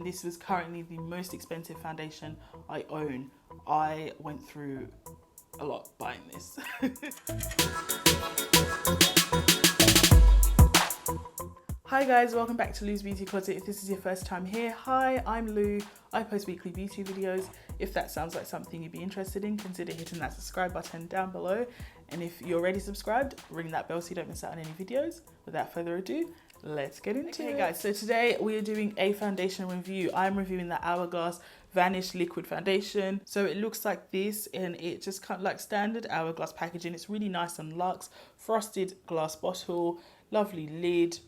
This was currently the most expensive foundation I own. I went through a lot buying this. Hi guys, welcome back to Lou's Beauty Closet. If this is your first time here, hi, I'm Lou. I post weekly beauty videos. If that sounds like something you'd be interested in, consider hitting that subscribe button down below. And if you're already subscribed, ring that bell so you don't miss out on any videos. Without further ado, let's get into it. Okay guys, so today we are doing a foundation review. I'm reviewing the HOURGLASS Vanish liquid foundation. So it looks like this, and it just kind of like standard Hourglass packaging. It's really nice and luxe. Frosted glass bottle, lovely lid.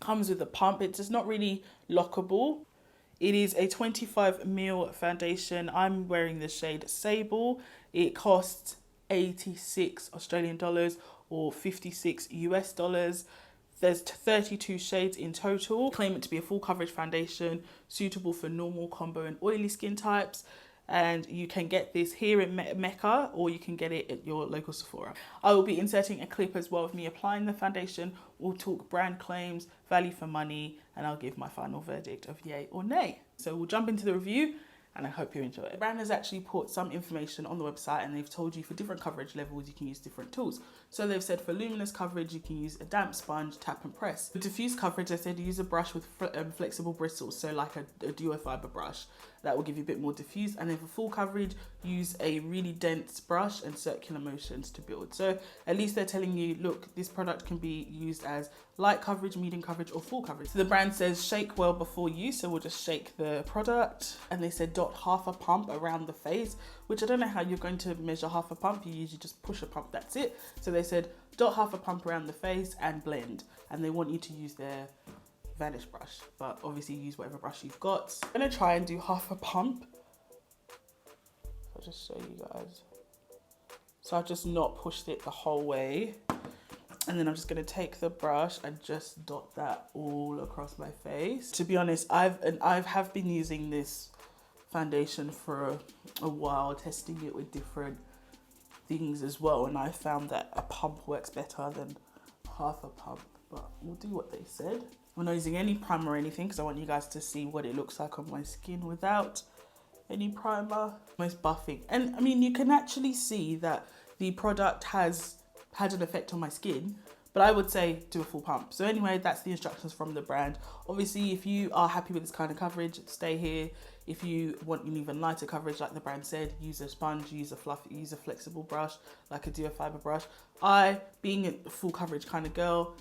Comes with a pump. It's just not really lockable. It is a 25ml foundation. I'm wearing the shade Sable. It costs 86 Australian dollars or 56 US dollars. There's 32 shades in total. Claim it to be a full coverage foundation suitable for normal, combo and oily skin types. And you can get this here in Mecca, or you can get it at your local Sephora. I will be inserting a clip as well of me applying the foundation. We'll talk brand claims, value for money, and I'll give my final verdict of yay or nay. So we'll jump into the review, and I hope you enjoy it. The brand has actually put some information on the website, and they've told you for different coverage levels you can use different tools. So they've said for luminous coverage you can use a damp sponge, tap and press. For diffuse coverage they said use a brush with flexible bristles, so like a duo fiber brush. That will give you a bit more diffuse. And then for full coverage, use a really dense brush and circular motions to build. So at least they're telling you, look, this product can be used as light coverage, medium coverage, or full coverage. So the brand says shake well before use, so we'll just shake the product. And they said dot half a pump around the face, which I don't know how you're going to measure half a pump. You usually just push a pump, that's it. So they said dot half a pump around the face and blend. And they want you to use their Vanish brush, but obviously use whatever brush you've got. I'm gonna try and do half a pump. I'll just show you guys. So I've just not pushed it the whole way. And then I'm just gonna take the brush and just dot that all across my face. To be honest, I have been using this foundation for a while, testing it with different things as well, and I found that a pump works better than half a pump, but we'll do what they said. I'm not using any primer or anything because I want you guys to see what it looks like on my skin without any primer. Almost buffing. And I mean, you can actually see that the product has had an effect on my skin, but I would say do a full pump. So anyway, that's the instructions from the brand. Obviously, if you are happy with this kind of coverage, stay here. If you want an even lighter coverage, like the brand said, use a sponge, use a flexible brush, like a duo fiber brush. I, being a full coverage kind of girl,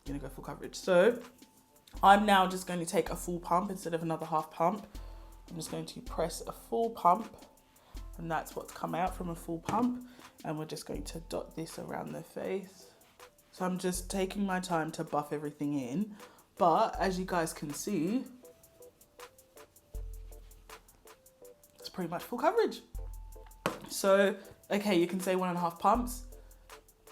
gonna go full coverage. So I'm now just going to take a full pump instead of another half pump. I'm just going to press a full pump, and that's what's come out from a full pump. And we're just going to dot this around the face. So I'm just taking my time to buff everything in. But as you guys can see, it's pretty much full coverage. So, okay, you can say 1.5 pumps.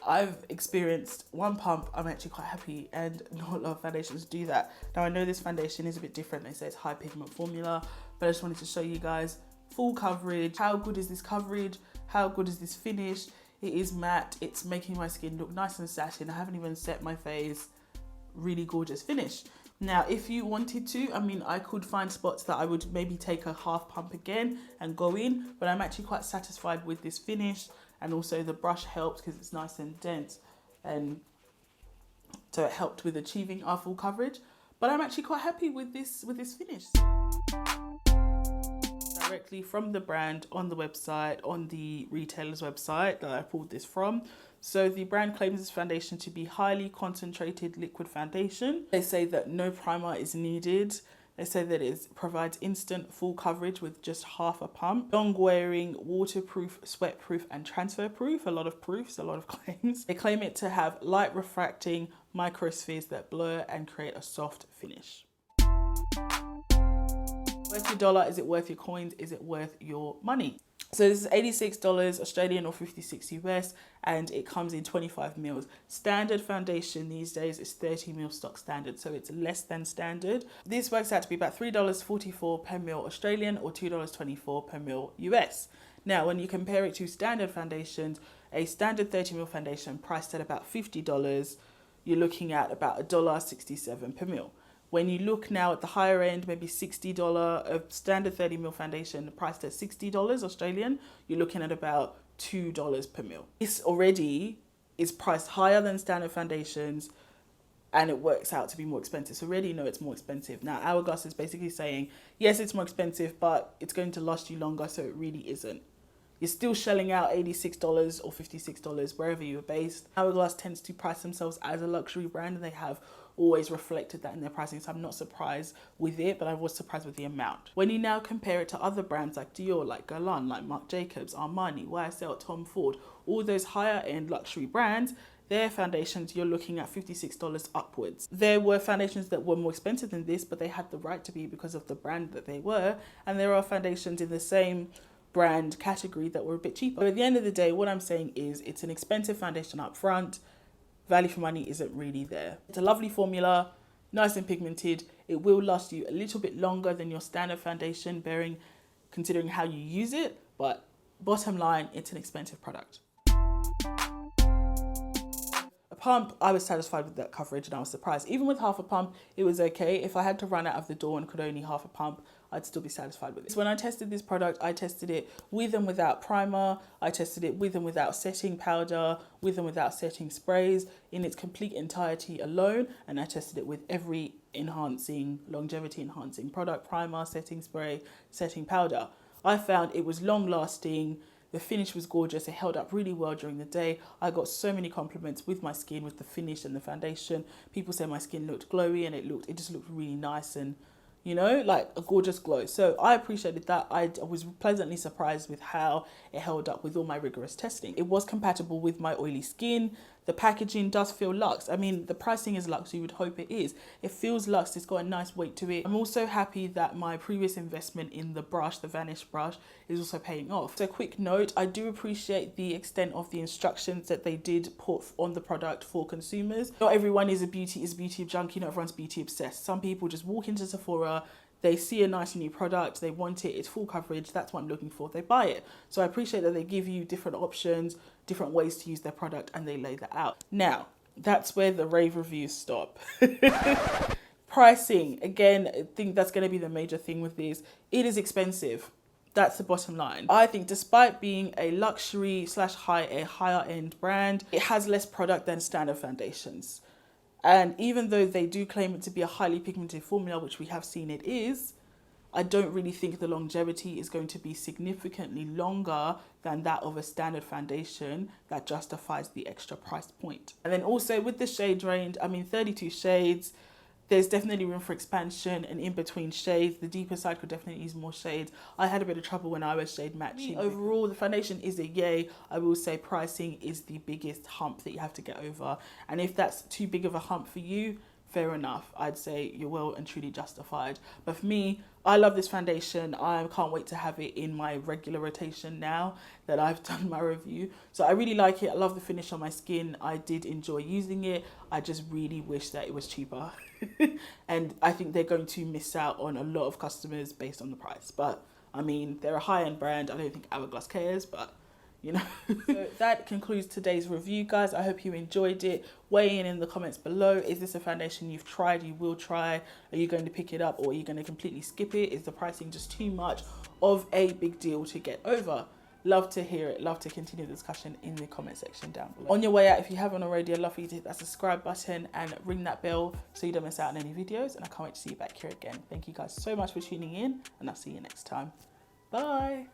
I've experienced one pump. I'm actually quite happy, and not a lot of foundations do that. Now I know this foundation is a bit different. They say it's high pigment formula, but I just wanted to show you guys full coverage. How good is this coverage? How good is this finish? It is matte. It's making my skin look nice and satin. I haven't even set my face. Really gorgeous finish. Now, if you wanted to, I mean, I could find spots that I would maybe take a half pump again and go in, but I'm actually quite satisfied with this finish. And also the brush helped because it's nice and dense, and so it helped with achieving our full coverage. But I'm actually quite happy with this finish. Directly from the brand on the website, on the retailer's website that I pulled this from. So the brand claims this foundation to be highly concentrated liquid foundation. They say that no primer is needed. They say that it provides instant full coverage with just half a pump. Long wearing, waterproof, sweatproof and transfer proof. A lot of proofs, a lot of claims. They claim it to have light refracting microspheres that blur and create a soft finish. Worth your dollar? Is it worth your coins? Is it worth your money? So this is $86 Australian or 56 US, and it comes in 25 mils. Standard foundation these days is 30 mil stock standard, so it's less than standard. This works out to be about $3.44 per mil Australian or $2.24 per mil US. Now, when you compare it to standard foundations, a standard 30 mil foundation priced at about $50, you're looking at about $1.67 per mil. When you look now at the higher end, maybe $60, a standard 30ml foundation priced at $60 Australian, you're looking at about $2 per mil. This already is priced higher than standard foundations, and it works out to be more expensive. So already know it's more expensive. Now, Hourglass is basically saying, yes, it's more expensive, but it's going to last you longer, so it really isn't. You're still shelling out $86 or $56 wherever you're based. Hourglass tends to price themselves as a luxury brand, and they have always reflected that in their pricing, so I'm not surprised with it, but I was surprised with the amount. When you now compare it to other brands like Dior, like Guerlain, like Marc Jacobs, Armani, YSL, Tom Ford, all those higher end luxury brands, their foundations, you're looking at $56 upwards. There were foundations that were more expensive than this, but they had the right to be because of the brand that they were. And there are foundations in the same brand category that were a bit cheaper. But at the end of the day, what I'm saying is it's an expensive foundation up front. Value for money isn't really there. It's a lovely formula, nice and pigmented. It will last you a little bit longer than your standard foundation, considering how you use it. But bottom line, it's an expensive product. Pump, I was satisfied with that coverage and I was surprised. Even with half a pump, it was okay. If I had to run out of the door and could only half a pump, I'd still be satisfied with it. So when I tested this product, I tested it with and without primer. I tested it with and without setting powder, with and without setting sprays, in its complete entirety alone. And I tested it with every longevity enhancing product, primer, setting spray, setting powder. I found it was long lasting. The finish was gorgeous. It held up really well during the day. I got so many compliments with my skin, with the finish and the foundation. People say my skin looked glowy, and it just looked really nice and, you know, like a gorgeous glow. So I appreciated that. I was pleasantly surprised with how it held up with all my rigorous testing. It was compatible with my oily skin. The packaging does feel luxe. I mean, the pricing is luxe, you would hope it is. It feels luxe, it's got a nice weight to it. I'm also happy that my previous investment in the brush, the Vanish brush, is also paying off. So quick note, I do appreciate the extent of the instructions that they did put on the product for consumers. Not everyone is a beauty junkie, not everyone's beauty obsessed. Some people just walk into Sephora, they see a nice new product, they want it, it's full coverage, that's what I'm looking for, they buy it. So I appreciate that they give you different options, different ways to use their product, and they lay that out. Now, that's where the rave reviews stop. Pricing, again, I think that's going to be the major thing with this. It is expensive. That's the bottom line. I think despite being a luxury / higher end brand, it has less product than standard foundations. And even though they do claim it to be a highly pigmented formula, which we have seen it is, I don't really think the longevity is going to be significantly longer than that of a standard foundation that justifies the extra price point. And then also with the shade range, I mean, 32 shades, there's definitely room for expansion, and in between shades, the deeper side could definitely use more shades. I had a bit of trouble when I was shade matching. Overall, the foundation is a yay. I will say pricing is the biggest hump that you have to get over. And if that's too big of a hump for you, fair enough. I'd say you're well and truly justified. But for me, I love this foundation. I can't wait to have it in my regular rotation now that I've done my review. So I really like it. I love the finish on my skin. I did enjoy using it. I just really wish that it was cheaper. And I think they're going to miss out on a lot of customers based on the price. But I mean, they're a high-end brand. I don't think Hourglass cares, but you know. So that concludes today's review, guys. I hope you enjoyed it. Weigh in the comments below. Is this a foundation you've tried, you will try? Are you going to pick it up, or are you going to completely skip it? Is the pricing just too much of a big deal to get over? Love to hear it. Love to continue the discussion in the comment section down below. On your way out, if you haven't already, I'd love for you to hit that subscribe button and ring that bell so you don't miss out on any videos. And I can't wait to see you back here again. Thank you guys so much for tuning in, and I'll see you next time. Bye.